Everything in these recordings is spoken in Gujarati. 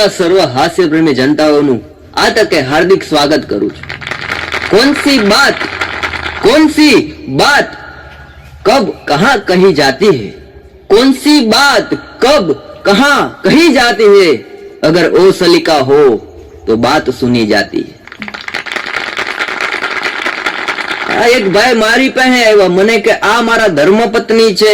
એવા સર્વ હાસ્ય પ્રેમી જનતાઓનું આ તકે હાર્દિક સ્વાગત કરું છું। कौन सी बात कब कहां कही जाती है, कौन सी बात कब कहां कही जाती है, अगर ओ सलीका हो तो बात सुनी जाती है। एक भाई मारी પાસે આવ્યા મને કે આ મારા ધર્મપત્ની છે,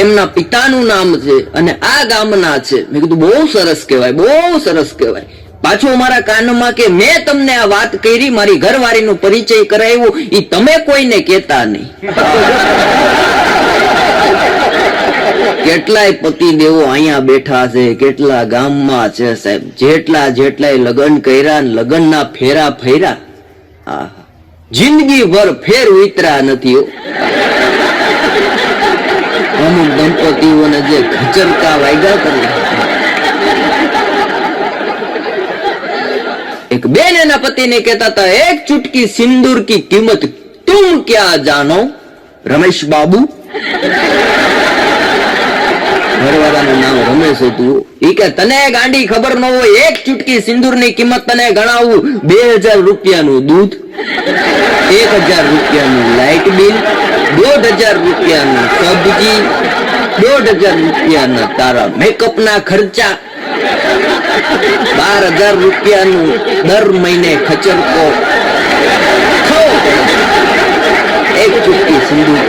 એમના પિતાનું નામ છે અને આ ગામના છે। મેં કીધું બહુ સરસ કહેવાય, બહુ સરસ કહેવાય। પાછો મારા કાનમાં કે મેં તમને આ વાત કરી, મારી ઘરવાળીનો પરિચય કરાવ્યો, ઈ તમે કોઈને કહેતા નહીં। કેટલાય પતિ દેવો અહીંયા બેઠા છે, કેટલા ગામમાં છે સાહેબ, જેટલાય લગ્ન કર્યા, લગ્નના ફેરા ફર્યા, હા જિંદગી ભર ફેર ઉતરા નથી। અમુક દંપતીઓને જે ઘચરકા વાગ્યા કરે। एक बेन एना पति ने कहता था, एक चुटकी सिंदूर की कीमत तुम क्या जानो रमेश बाबू। घरवाળાનું નામ રમેશ હતું। ઈ કે તને ગાંડી ખબર ન હોય, એક ચુટકી સિંદૂરની કિંમત તને ગણાવું 2000 રૂપિયાનું દૂધ, 1000 રૂપિયાનું લાઇટ બિલ, 2000 રૂપિયાનું સબ્જી, 2000 રૂપિયાના તારા મેકઅપના ખર્ચા, 12000 રૂપિયાનું દર મહિને ખચરકો। એક ચુટકી સિંદૂર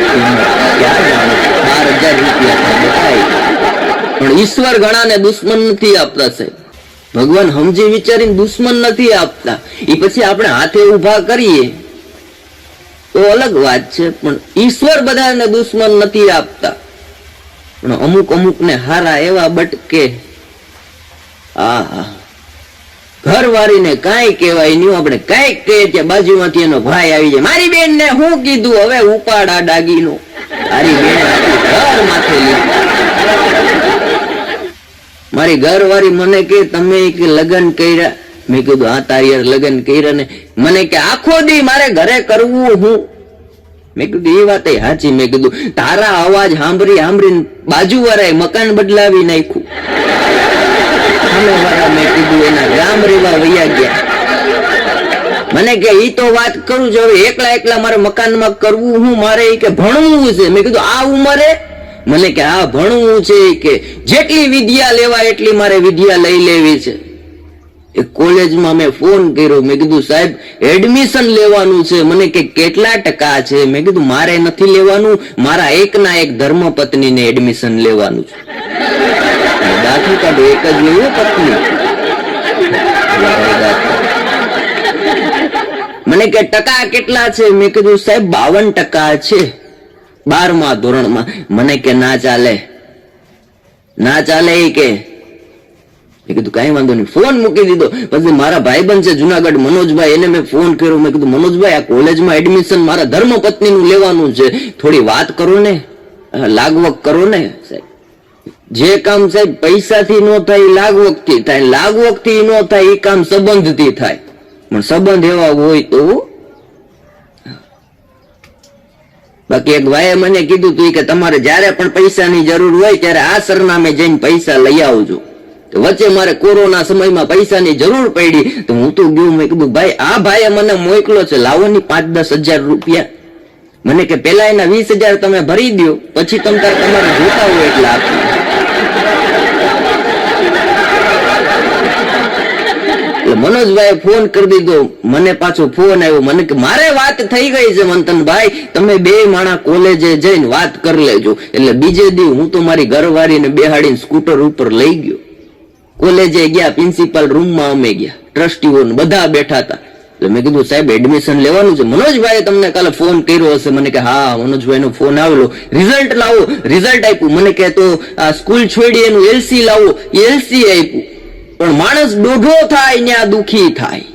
12000 રૂપિયા બતાય। પણ ઈશ્વર ઘણાને દુશ્મન નથી આપતા સાહેબ, ભગવાન સમજી વિચારીને દુશ્મન નથી આપતા। એ પછી આપણે હાથે ઉભા કરીએ તો અલગ વાત છે, પણ ઈશ્વર બધાને દુશ્મન નથી આપતા। પણ અમુક ને હારા એવા બટકે, ઘરવાળીને કાંઈ કહેવાય નહીં, આપણે કાંઈક કહીએ કે બાજુમાંથી એનો ભાઈ આવી જાય, મારી બેન ને હું કીધું હવે ઉપાડા ડાગીનો, મારી બેન ઘર માથે લીધું। મારી ઘરવાળી મને કે તમે કે લગ્ન કર્યા, મેં કીધું હા તારી લગ્ન કર્યા ને, મને કે આખો દી મારે ઘરે કરવું હું। મેં કીધું એ વાત સાચી। મેં કીધું તારા અવાજ સાંભળીને બાજુ વાળાએ મકાન બદલાવી નાખ્યું। મેં કીધું એના ગામ રેવા વૈયા ગયા। મને કે ઈ તો વાત કરું છું, હવે એકલા મારે મકાનમાં કરવું હું, મારે કે ભણવું છે। મેં કીધું આ ઉંમરે? મને કે આ ભણવું છે, કે જેટલી વિદ્યા લેવા એટલી મારે વિદ્યા લઈ લેવી છે। એ કોલેજમાં મેં ફોન કર્યો, મેં કીધું સાહેબ એડમિશન લેવાનું છે। મને કે કેટલા ટકા છે? મેં કીધું મારે નથી લેવાનું, મારા એકના એક ધર્મપત્નીને એડમિશન લેવાનું છે। દાખલ કાઢો, એક જ લેવું પત્ની। મને કે ટકા કેટલા છે? મેં કીધું સાહેબ 52% છે 12મા ધોરણમાં। મને કે ના ચાલે કે મેં કીધું કઈ વાંધો નહીં, ફોન મૂકી દીધો। પછી મારા ભાઈબંધ છે જુનાગઢ મનોજભાઈ, એને મેં ફોન કર્યો। મેં કીધું મનોજભાઈ આ કોલેજમાં એડમિશન મારા ધર્મપત્નીનું લેવાનું છે, થોડી વાત કરો ને, લાગવક કરો ને સાહેબ। જે કામ સાહેબ પૈસાથી ન થાય લાગવકથી થાય, લાગવકથી ન થાય એ કામ સંબંધથી થાય, પણ સંબંધ એવા હોય તો। બાકી એક ભાઈએ મને કીધું તું કે તમારે જયારે પણ પૈસાની જરૂર હોય ત્યારે આ સરનામે જઈને પૈસા લઈ આવજો। તો વચ્ચે મારે કોરોના સમયમાં પૈસાની જરૂર પડી તો હું તો ગયો। મેં કીધું ભાઈ આ ભાઈએ મને મોકલો છે, લાવો ની 5-10 હજાર રૂપિયા। મને કે પેલા એના 20,000 તમે ભરી દો, પછી તમારે જોતા હોય એટલે આપો। મનોજભાઈ ફોન કરી દીધો, મને પાછો ફોન આવ્યો। મને કે મારે વાત થઈ ગઈ છે મંથનભાઈ, તમે બે માણા કોલેજે જઈને વાત કરી લેજો। એટલે બીજે દી હું તો મારી ઘરવાળીને બેહાડીને સ્કૂટર ઉપર લઈ ગયો, કોલેજે ગયા, પ્રિન્સિપાલ રૂમમાં અમે ગયા, ટ્રસ્ટીઓ બધા બેઠા હતા। એટલે મેં કીધું સાહેબ એડમિશન લેવાનું છે, મનોજભાઈ તમને કાલે ફોન કર્યો હશે? મને કે હા મનોજભાઈ નો ફોન આવેલો, રિઝલ્ટ લાવો, રિઝલ્ટ આપ્યું। મને કે તો આ સ્કૂલ છોડી એનું એલસી લાવો, એલસી આપ્યું। પણ માણસ દોઢો થાય ત્યાં દુખી થાય।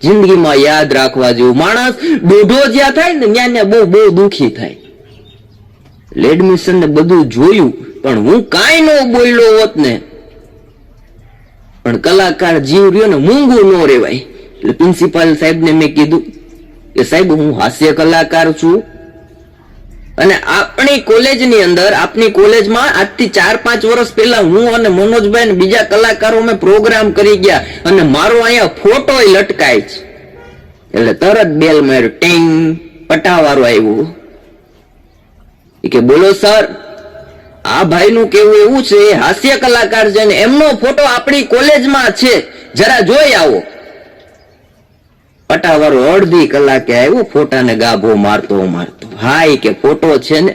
જિંદગીમાં યાદ રાખવા જેવું, માણસ દોઢો જ્યાં થાય ને ત્યાં બહુ દુખી થાય। એડમિશન ને બધું જોયું, પણ હું કાંઈ ન બોલ્યો હોત ને, પણ કલાકાર જીવ રહ્યો ને મૂંગું ન રેવાય। એટલે પ્રિન્સિપાલ સાહેબ ને મેં કીધું કે સાહેબ હું હાસ્ય કલાકાર છું, અને આપણી કોલેજની અંદર, આપની કોલેજમાં આજથી 4-5 વર્ષ પહેલા હું અને મનોજભાઈ ને બીજા કલાકારો મેં પ્રોગ્રામ કરી ગયા અને મારો અહીંયા ફોટો લટકાય છે. એટલે તરત બેલ માર્યું, ટેંગ, પટાવાળો આવ્યો કે બોલો સર, આ ભાઈનું કેવું એવું છે, હાસ્ય કલાકાર છે ને એમનો ફોટો આપણી કોલેજમાં છે, જરા જોઈ આવો. પટાવાળો અડધી કલાકે આવ્યો, ફોટાને ગાભો મારતો મારતો, હા કે ફોટો છે ને.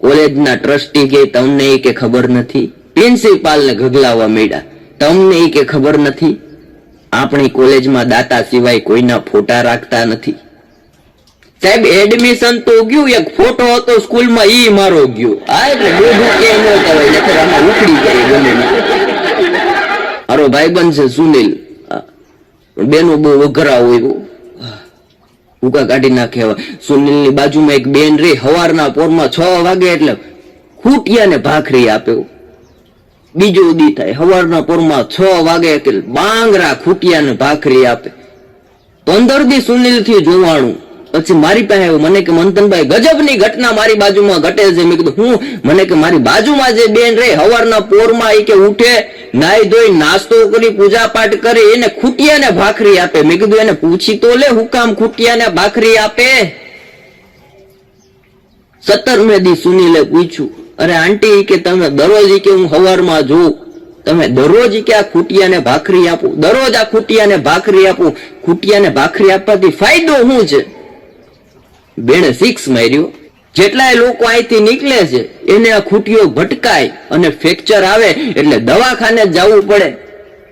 કોલેજના ટ્રસ્ટી કે તમને કે ખબર નથી. પ્રિન્સિપાલ ને ગગલાવા માંડ્યા, તમને કે ખબર નથી, આપણી કોલેજમાં દાતા સિવાય કોઈના ફોટા રાખતા નથી. સાહેબ એડમિશન તો ગયું, એક ફોટો હતો સ્કૂલમાં ઈ મારો ગયો. હા એટલે બધું કેમ ન કહેવાય, નકર આમાં ઉખડી જાય ગમે. મારો ભાઈબંધ છે સુનિલ, બેનો બહુ વઘરા હોય, ભૂકા કાઢી નાખે. સુનિલ ની બાજુમાં એક બેન રહી, સવારના પોરમાં 6 વાગે એટલે ખૂટિયાને ભાખરી આપે. બીજો દી થાય, સવારના પોરમાં 6 વાગે બાંગરા ખૂટિયાને ભાખરી આપે. 15 દી સુનિલ થી જોવાણું. પછી મારી પાસે આવ્યો, મને કે મંથનભાઈ ગજબની ઘટના મારી બાજુમાં ઘટે છે. મેં કીધું હું? મને કે મારી બાજુમાં જે બેન રે સવારના પોરમાં એ કે ઉઠે, નાઈ ધોઈ નાસ્તો કરી પૂજા પાઠ કરે, એને ખૂટિયાને ભાખરી આપે. મેં કીધું એને પૂછી તો લે, હું કામ ખૂટિયાને ભાખરી આપે? 17મે દી સુનિલે પૂછ્યું, અરે આંટી કે તમે દરરોજ કે હું સવારમાં જોઉં, તમે દરરોજ કે આ ખૂટિયાને ભાખરી આપો, દરરોજ આ ખૂટિયાને ભાખરી આપો, ખૂટિયાને ભાખરી આપવાથી ફાયદો શું છે? બેને 6 માર્યો. જેટલાય લોકો અહીંથી નીકળે છે એને આ ખૂટીઓ ભટકાય અને ફ્રેક્ચર આવે એટલે દવાખાને જવું પડે.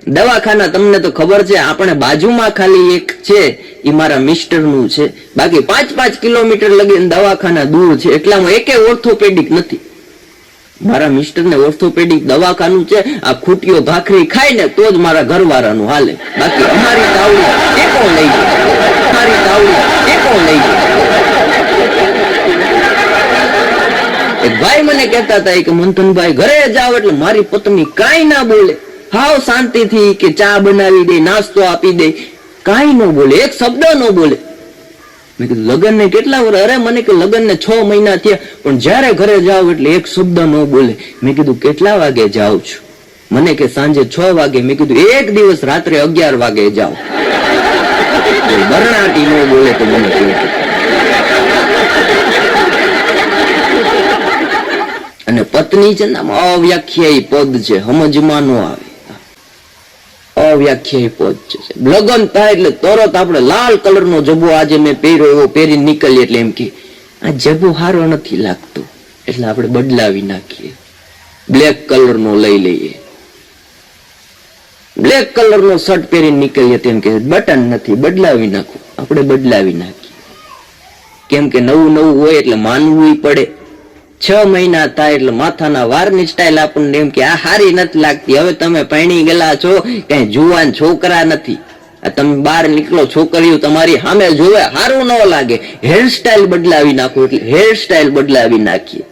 દવાખાના તમને તો ખબર છે, આપણે બાજુમાં ખાલી એક છે, એ મારા મિસ્ટર નું છે, બાકી 5-5 કિલોમીટર લગીને દવાખાના દૂર છે. એટલામાં એકે ઓર્થોપેડિક નથી. મારા મિસ્ટર ને ઓર્થોપેડિક દવાખાનું છે. આ ખૂટીઓ ભાખરી ખાય ને તો જ મારા ઘરવાળાનું હાલે, બાકી અમારી તાવડી એ કોણ લઈ જાય? અમારી તાવડી એ કોણ લઈ જાય? એક ભાઈ મને કહેતા હતા કે મંથનભાઈ ઘરે જાવ એટલે મારી પત્ની કાંઈ ના બોલે, હાવ શાંતિથી કે ચા બનાવી દે, નાસ્તો આપી દે, કાંઈ ન બોલે, એક શબ્દ ન બોલે. મેં કીધું લગ્ન ને કેટલા વર્ષ? અરે મને કે લગ્ન ને 6 મહિના થયા, પણ જયારે ઘરે જાવ એટલે એક શબ્દ ન બોલે. મેં કીધું કેટલા વાગે જાવ છું? મને કે સાંજે 6 વાગે. મેં કીધું એક દિવસ રાત્રે 11 વાગે જાવ. બરણાટી ન બોલે તો મને કહે. અને પત્ની છે ને અવ્યાખ્યાયી પદ છે, સમજમાં ન આવે. અવ્યાખ્યાયી પદ છે. લગ્ન થાય એટલે તરત આપણે લાલ કલર નો જબ્બો આજે મેં પહેર્યો એવો પહેરી નીકળીએ એટલે એમ કે આ જબ્બો સારો નથી લાગતો, એટલે આપણે બદલાવી નાખીએ, બ્લેક કલર નો લઈ લઈએ. બ્લેક કલર નો શર્ટ પહેરી નીકળીએ તેમ કે બટન નથી, બદલાવી નાખો. આપણે બદલાવી નાખીએ, કેમ કે નવું નવું હોય એટલે માનવું પડે. 6 મહિના થાય એટલે માથાના વારની સ્ટાઇલ આપણને એમ કે આ હારી નથી લાગતી, હવે તમે પરણી ગયેલા છો, કઈ જુવાન છોકરા નથી, આ તમે બહાર નીકળો, છોકરીઓ તમારી સામે જોવે સારું ન લાગે, હેરસ્ટાઇલ બદલાવી નાખો. એટલે હેરસ્ટાઇલ બદલાવી નાખીએ.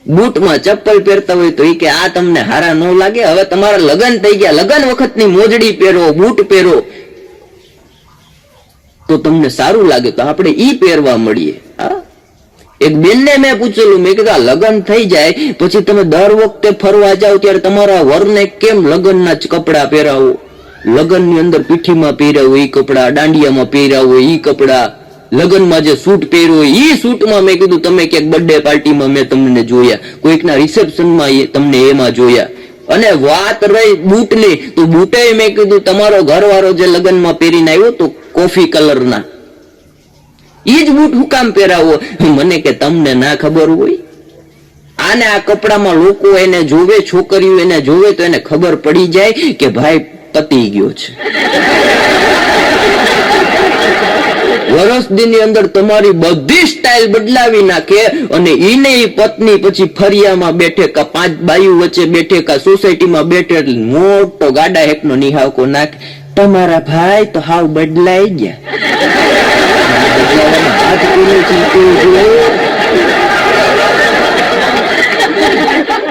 બૂટમાં ચપ્પલ પહેરતા હોય તો એ કે આ તમને હારા ન લાગે, હવે તમારા લગ્ન થઈ ગયા, લગ્ન વખતની મોજડી પહેરો, બૂટ પહેરો તો તમને સારું લાગે, તો આપણે ઈ પહેરવા મળીએ. હા, એક બેનને મેં પૂછેલું, મેં કીધું લગ્ન થઈ જાય પછી તમે દર વખતે ફરવા જાઓ ત્યારે તમારા વરને કેમ લગ્નના જ કપડા પહેરાવો? લગ્નની અંદર પીઠીમાં પહેરાવો એ કપડા, દાંડિયામાં પહેરાવો એ કપડા, લગ્નમાં જે સૂટ પહેર્યો એ સૂટમાં. મેં કીધું તમે ક્યાંક બર્થડે પાર્ટીમાં મેં તમને જોયા, કોઈકના રિસેપ્શનમાં તમને એમાં જોયા. અને વાત રહી બૂટની, તો બૂટે મેં કીધું તમારો ઘરવાળો જે લગ્નમાં પહેરીને આવ્યો તો કોફી કલરના, ઈ જ બૂટ હું કામ પહેરાવો? મને કે તમને ના ખબર હોય? આને આ કપડામાં લોકો એને જોવે, છોકરીઓ એને જોવે તો એને ખબર પડી જાય કે ભાઈ પતી ગયો છે. વર્ષ ની અંદર તમારી બધી સ્ટાઇલ બદલાવી નાખે અને ઈને પત્ની પછી ફરિયામાં બેઠે, કા 5 બાયુ વચ્ચે બેઠે, કા સોસાયટીમાં બેઠે, એટલે મોટો ગાડા હેકનો નિહાવકો નાખે, તમારા ભાઈ તો હાવ બદલાઈ ગયા.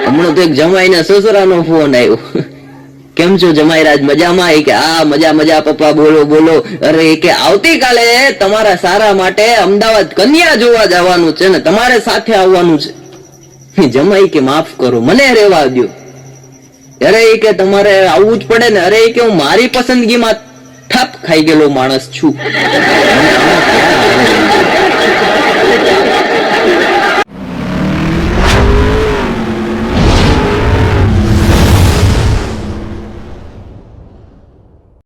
હમણાં તો એક જમાઈને સસરાનો ફોન આવ્યો કેમ છો જમાઈરાજ મજામાં? એ કે હા મજા મજા પપ્પા, બોલો બોલો. અરે એ કે આવતીકાલે તમારા સારા માટે અમદાવાદ કન્યા જોવા જવાનું છે ને તમારે સાથે આવવાનું છે. જમાઈ કે માફ કરો, મને રહેવા દો. અરે એ કે તમારે આવવું જ પડે ને. અરે એ કે હું મારી પસંદગીમાં ઠપ ખાઈ ગયેલો માણસ છું.